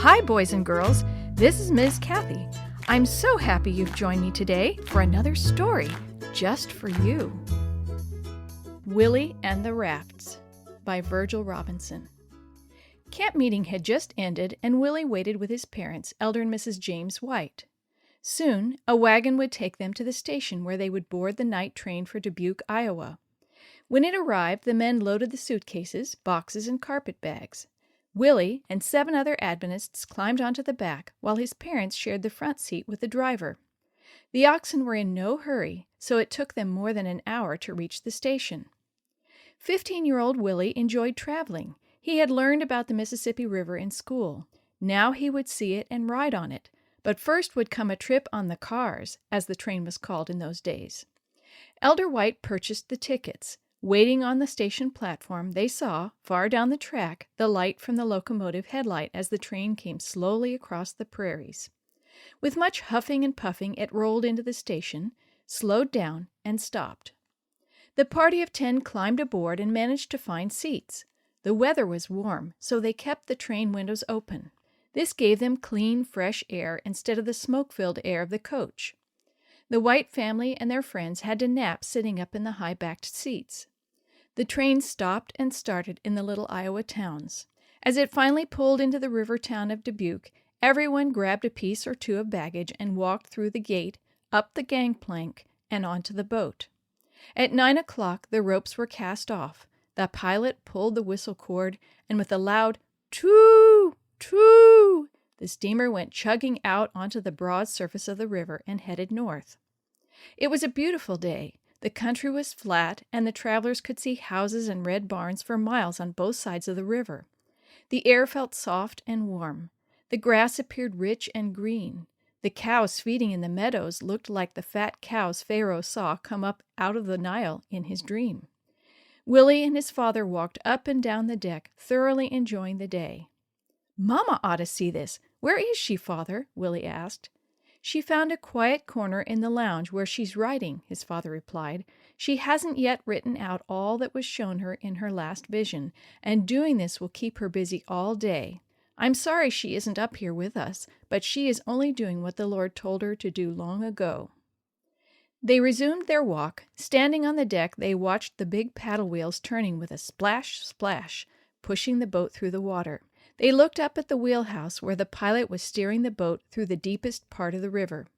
Hi, boys and girls. This is Ms. Kathy. I'm so happy you've joined me today for another story just for you. Willie and the Rafts by Virgil Robinson. Camp meeting had just ended, and Willie waited with his parents, Elder and Mrs. James White. Soon, a wagon would take them to the station where they would board the night train for Dubuque, Iowa. When it arrived, the men loaded the suitcases, boxes, and carpet bags. Willie and 7 other Adventists climbed onto the back, while his parents shared the front seat with the driver. The oxen were in no hurry, so it took them more than an hour to reach the station. 15-year-old Willie enjoyed traveling. He had learned about the Mississippi River in school. Now he would see it and ride on it, but first would come a trip on the cars, as the train was called in those days. Elder White purchased the tickets. Waiting on the station platform, they saw, far down the track, the light from the locomotive headlight as the train came slowly across the prairies. With much huffing and puffing, it rolled into the station, slowed down, and stopped. The party of 10 climbed aboard and managed to find seats. The weather was warm, so they kept the train windows open. This gave them clean, fresh air instead of the smoke-filled air of the coach. The White family and their friends had to nap sitting up in the high-backed seats. The train stopped and started in the little Iowa towns. As it finally pulled into the river town of Dubuque, everyone grabbed a piece or two of baggage and walked through the gate, up the gangplank, and onto the boat. At 9 o'clock, the ropes were cast off. The pilot pulled the whistle cord, and with a loud "Too! Too!" the steamer went chugging out onto the broad surface of the river and headed north. It was a beautiful day. The country was flat, and the travelers could see houses and red barns for miles on both sides of the river. The air felt soft and warm. The grass appeared rich and green. The cows feeding in the meadows looked like the fat cows Pharaoh saw come up out of the Nile in his dream. Willie and his father walked up and down the deck, thoroughly enjoying the day. "Mama ought to see this. Where is she, Father?" Willie asked. "She found a quiet corner in the lounge where she's writing," his father replied. "She hasn't yet written out all that was shown her in her last vision, and doing this will keep her busy all day. I'm sorry she isn't up here with us, but she is only doing what the Lord told her to do long ago." They resumed their walk. Standing on the deck, they watched the big paddle wheels turning with a splash, splash, pushing the boat through the water. They looked up at the wheelhouse where the pilot was steering the boat through the deepest part of the river.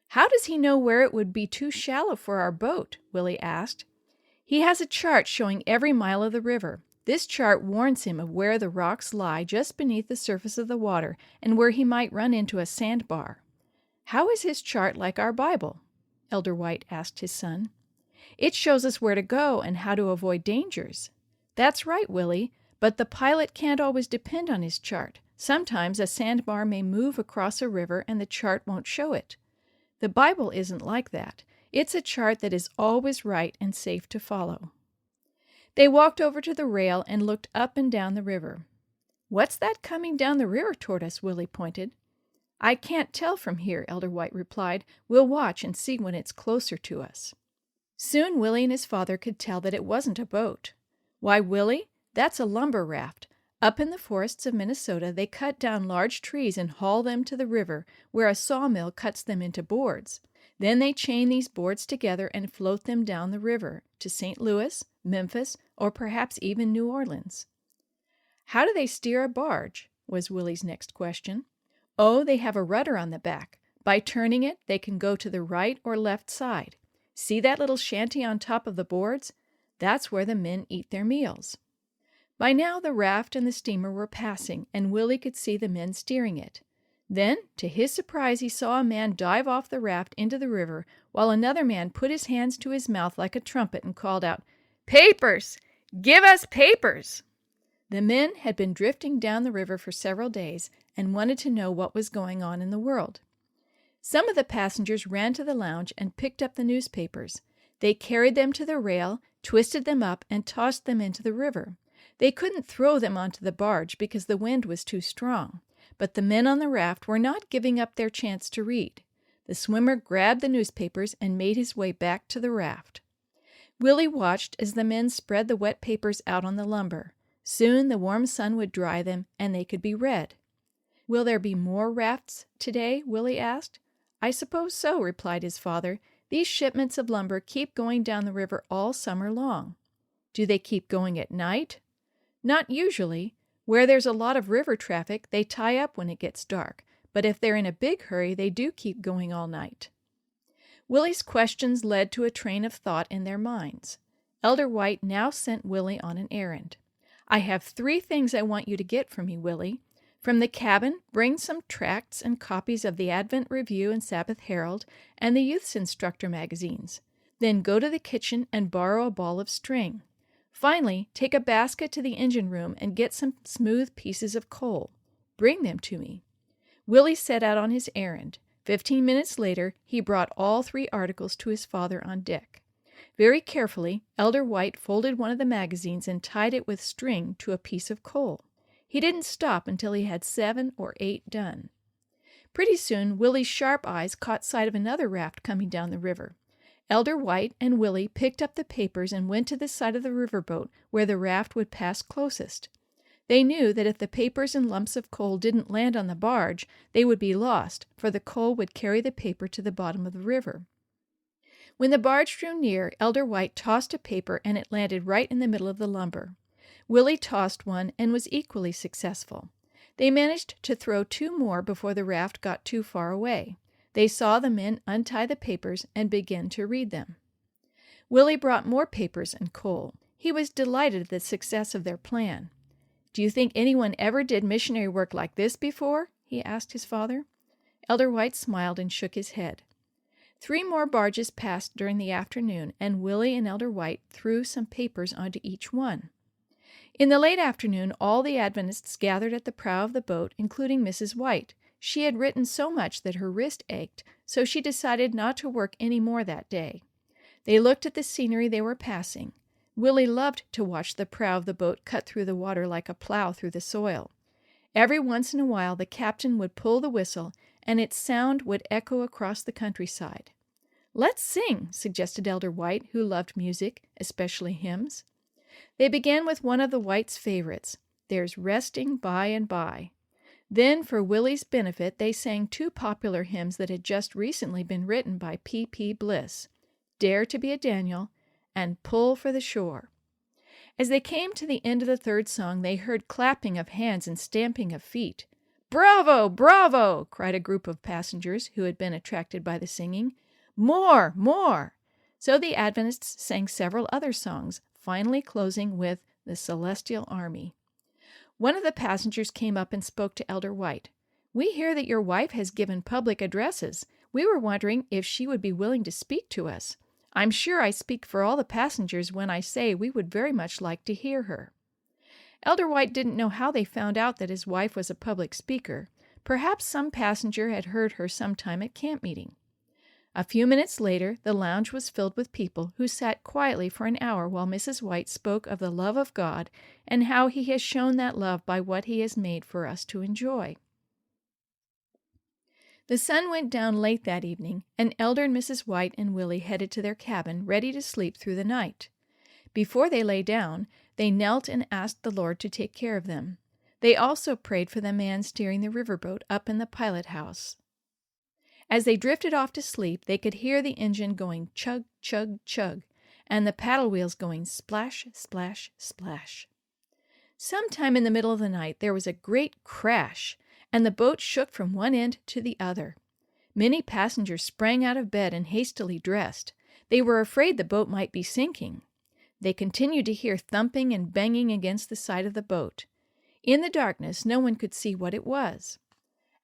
"How does he know where it would be too shallow for our boat?" Willie asked. "He has a chart showing every mile of the river. This chart warns him of where the rocks lie just beneath the surface of the water and where he might run into a sandbar." "How is his chart like our Bible?" Elder White asked his son. "It shows us where to go and how to avoid dangers." "That's right, Willie. But the pilot can't always depend on his chart. Sometimes a sandbar may move across a river and the chart won't show it. The Bible isn't like that. It's a chart that is always right and safe to follow." They walked over to the rail and looked up and down the river. "What's that coming down the river toward us?" Willie pointed. "I can't tell from here," Elder White replied. "We'll watch and see when it's closer to us." Soon Willie and his father could tell that it wasn't a boat. "Why, Willie, that's a lumber raft. Up in the forests of Minnesota, they cut down large trees and haul them to the river, where a sawmill cuts them into boards. Then they chain these boards together and float them down the river to St. Louis, Memphis, or perhaps even New Orleans." "How do they steer a barge?" was Willie's next question. "Oh, they have a rudder on the back. By turning it, they can go to the right or left side. See that little shanty on top of the boards? That's where the men eat their meals." By now the raft and the steamer were passing, and Willie could see the men steering it. Then, to his surprise, he saw a man dive off the raft into the river, while another man put his hands to his mouth like a trumpet and called out, "Papers! Give us papers!" The men had been drifting down the river for several days and wanted to know what was going on in the world. Some of the passengers ran to the lounge and picked up the newspapers. They carried them to the rail, twisted them up, and tossed them into the river. They couldn't throw them onto the barge because the wind was too strong, but the men on the raft were not giving up their chance to read. The swimmer grabbed the newspapers and made his way back to the raft. Willie watched as the men spread the wet papers out on the lumber. Soon the warm sun would dry them, and they could be read. "Will there be more rafts today?" Willie asked. "I suppose so," replied his father. "These shipments of lumber keep going down the river all summer long." "Do they keep going at night?" "Not usually. Where there's a lot of river traffic, they tie up when it gets dark. But if they're in a big hurry, they do keep going all night." Willie's questions led to a train of thought in their minds. Elder White now sent Willie on an errand. "I have 3 things I want you to get for me, Willie. From the cabin, bring some tracts and copies of the Advent Review and Sabbath Herald and the Youth's Instructor magazines. Then go to the kitchen and borrow a ball of string. Finally, take a basket to the engine room and get some smooth pieces of coal. Bring them to me." Willie set out on his errand. 15 minutes later, he brought all 3 articles to his father on deck. Very carefully, Elder White folded one of the magazines and tied it with string to a piece of coal. He didn't stop until he had 7 or 8 done. Pretty soon, Willie's sharp eyes caught sight of another raft coming down the river. Elder White and Willie picked up the papers and went to the side of the riverboat where the raft would pass closest. They knew that if the papers and lumps of coal didn't land on the barge, they would be lost, for the coal would carry the paper to the bottom of the river. When the barge drew near, Elder White tossed a paper and it landed right in the middle of the lumber. Willie tossed one and was equally successful. They managed to throw 2 more before the raft got too far away. They saw the men untie the papers and begin to read them. Willie brought more papers and coal. He was delighted at the success of their plan. "Do you think anyone ever did missionary work like this before?" he asked his father. Elder White smiled and shook his head. 3 more barges passed during the afternoon, and Willie and Elder White threw some papers onto each one. In the late afternoon, all the Adventists gathered at the prow of the boat, including Mrs. White. She had written so much that her wrist ached, so she decided not to work any more that day. They looked at the scenery they were passing. Willie loved to watch the prow of the boat cut through the water like a plow through the soil. Every once in a while the captain would pull the whistle, and its sound would echo across the countryside. "Let's sing," suggested Elder White, who loved music, especially hymns. They began with one of the Whites' favorites, "There's Resting by and by." Then, for Willie's benefit, they sang 2 popular hymns that had just recently been written by P.P. Bliss, "Dare to be a Daniel," and "Pull for the Shore." As they came to the end of the 3rd song, they heard clapping of hands and stamping of feet. "Bravo! Bravo!" cried a group of passengers who had been attracted by the singing. "More! More!" So the Adventists sang several other songs, finally closing with "The Celestial Army." One of the passengers came up and spoke to Elder White. "We hear that your wife has given public addresses. We were wondering if she would be willing to speak to us. I'm sure I speak for all the passengers when I say we would very much like to hear her." Elder White didn't know how they found out that his wife was a public speaker. Perhaps some passenger had heard her sometime at camp meeting. A few minutes later, the lounge was filled with people who sat quietly for an hour while Mrs. White spoke of the love of God and how He has shown that love by what He has made for us to enjoy. The sun went down late that evening, and Elder and Mrs. White and Willie headed to their cabin, ready to sleep through the night. Before they lay down, they knelt and asked the Lord to take care of them. They also prayed for the man steering the riverboat up in the pilot house. As they drifted off to sleep, they could hear the engine going chug, chug, chug, and the paddle wheels going splash, splash, splash. Sometime in the middle of the night, there was a great crash, and the boat shook from one end to the other. Many passengers sprang out of bed and hastily dressed. They were afraid the boat might be sinking. They continued to hear thumping and banging against the side of the boat. In the darkness, no one could see what it was.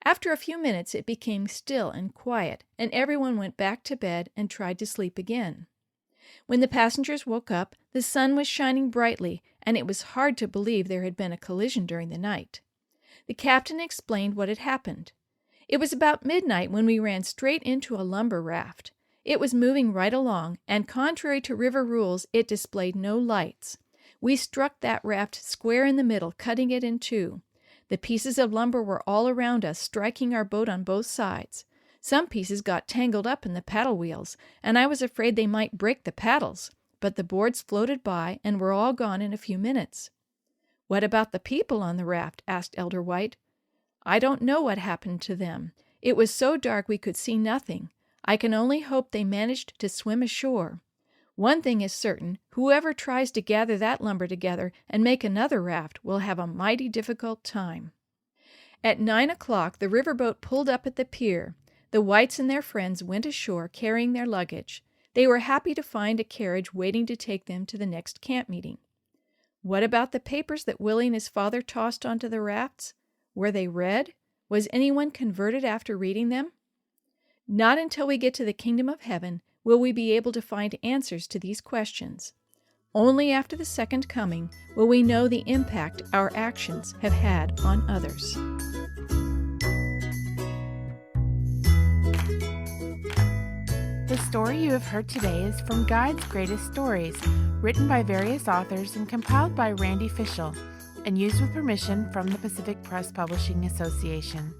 After a few minutes, it became still and quiet, and everyone went back to bed and tried to sleep again. When the passengers woke up, the sun was shining brightly, and it was hard to believe there had been a collision during the night. The captain explained what had happened. "It was about midnight when we ran straight into a lumber raft. It was moving right along, and contrary to river rules, it displayed no lights. We struck that raft square in the middle, cutting it in 2. The pieces of lumber were all around us, striking our boat on both sides. Some pieces got tangled up in the paddle wheels, and I was afraid they might break the paddles, but the boards floated by and were all gone in a few minutes." "What about the people on the raft?" asked Elder White. I don't know what happened to them. It was so dark we could see nothing. I can only hope they managed to swim ashore. One thing is certain, whoever tries to gather that lumber together and make another raft will have a mighty difficult time." At 9 o'clock, the riverboat pulled up at the pier. The Whites and their friends went ashore carrying their luggage. They were happy to find a carriage waiting to take them to the next camp meeting. What about the papers that Willie and his father tossed onto the rafts? Were they read? Was anyone converted after reading them? Not until we get to the kingdom of heaven will we be able to find answers to these questions. Only after the second coming will we know the impact our actions have had on others. The story you have heard today is from Guide's Greatest Stories, written by various authors and compiled by Randy Fischel, and used with permission from the Pacific Press Publishing Association.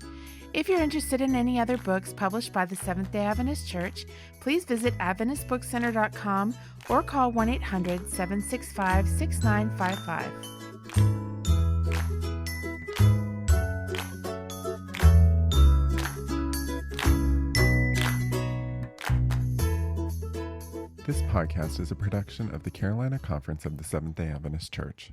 If you're interested in any other books published by the Seventh-day Adventist Church, please visit AdventistBookCenter.com or call 1-800-765-6955. This podcast is a production of the Carolina Conference of the Seventh-day Adventist Church.